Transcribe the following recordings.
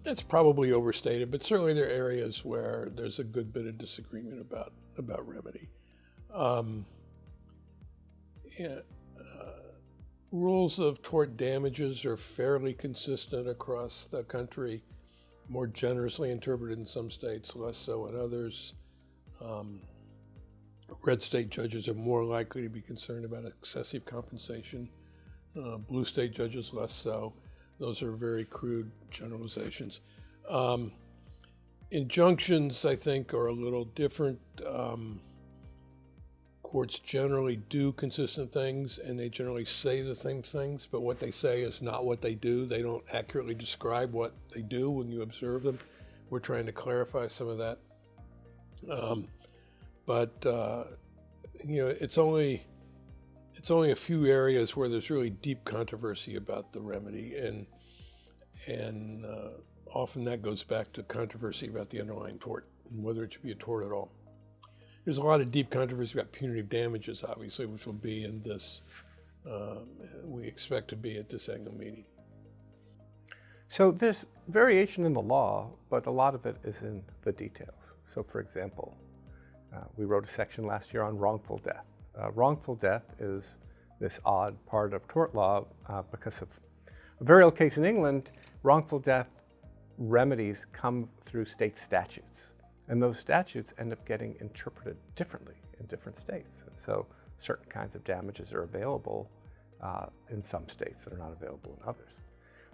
it's probably overstated, but certainly there are areas where there's a good bit of disagreement about remedy. Yeah, rules of tort damages are fairly consistent across the country, more generously interpreted in some states, less so in others. Red state judges are more likely to be concerned about excessive compensation. Blue state judges less so. Those are very crude generalizations. Injunctions, I think, are a little different. Courts generally do consistent things, and they generally say the same things, but what they say is not what they do. They don't accurately describe what they do when you observe them. We're trying to clarify some of that. It's only a few areas where there's really deep controversy about the remedy, and often that goes back to controversy about the underlying tort and whether it should be a tort at all. There's a lot of deep controversy about punitive damages, obviously, which will be in this, we expect to be at this annual meeting. So there's variation in the law, but a lot of it is in the details. So for example, we wrote a section last year on wrongful death. Wrongful death is this odd part of tort law because of a very old case in England. Wrongful death remedies come through state statutes. And those statutes end up getting interpreted differently in different states. And so certain kinds of damages are available in some states that are not available in others.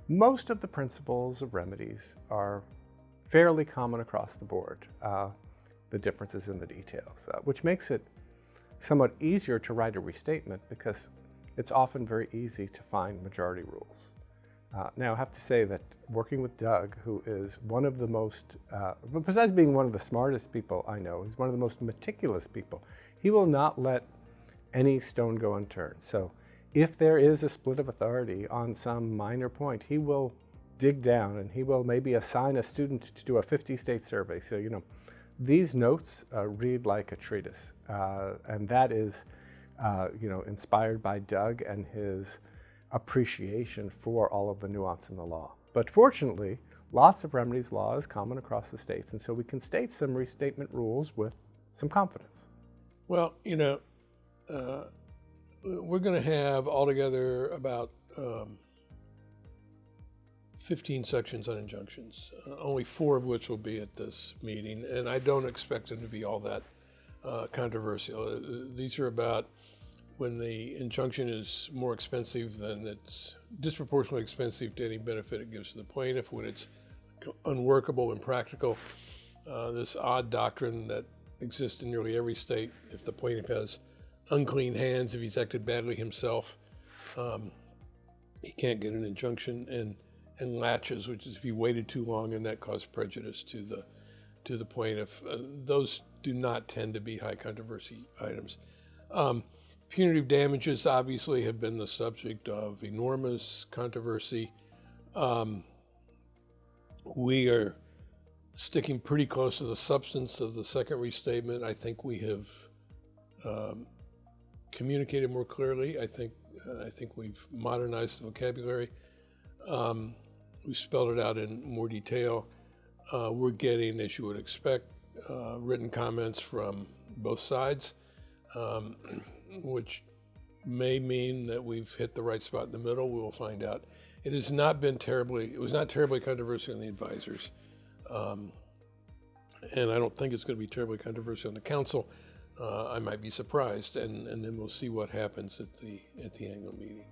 Most of the principles of remedies are fairly common across the board. The differences in the details, which makes it somewhat easier to write a restatement because it's often very easy to find majority rules. Now, I have to say that working with Doug, who is one of the most, besides being one of the smartest people I know, he's one of the most meticulous people. He will not let any stone go unturned. So if there is a split of authority on some minor point, he will dig down and he will maybe assign a student to do a 50-state survey. So, these notes read like a treatise, and that is, inspired by Doug and his appreciation for all of the nuance in the law. But fortunately, lots of remedies law is common across the states, and so we can state some restatement rules with some confidence. Well, we're going to have altogether about 15 sections on injunctions, only 4 of which will be at this meeting, and I don't expect them to be all that controversial. These are about when the injunction is more expensive than it's disproportionately expensive to any benefit it gives to the plaintiff, when it's unworkable and practical. This odd doctrine that exists in nearly every state: if the plaintiff has unclean hands, if he's acted badly himself, he can't get an injunction, and latches, which is if he waited too long and that caused prejudice to the plaintiff. Those do not tend to be high controversy items. Punitive damages obviously have been the subject of enormous controversy. We are sticking pretty close to the substance of the second restatement. I think we have communicated more clearly. I think we've modernized the vocabulary. We spelled it out in more detail. We're getting, as you would expect, written comments from both sides, which may mean that we've hit the right spot in the middle. We will find out. It was not terribly controversial in the advisors. And I don't think it's going to be terribly controversial in the council. I might be surprised, and then we'll see what happens at the annual meeting.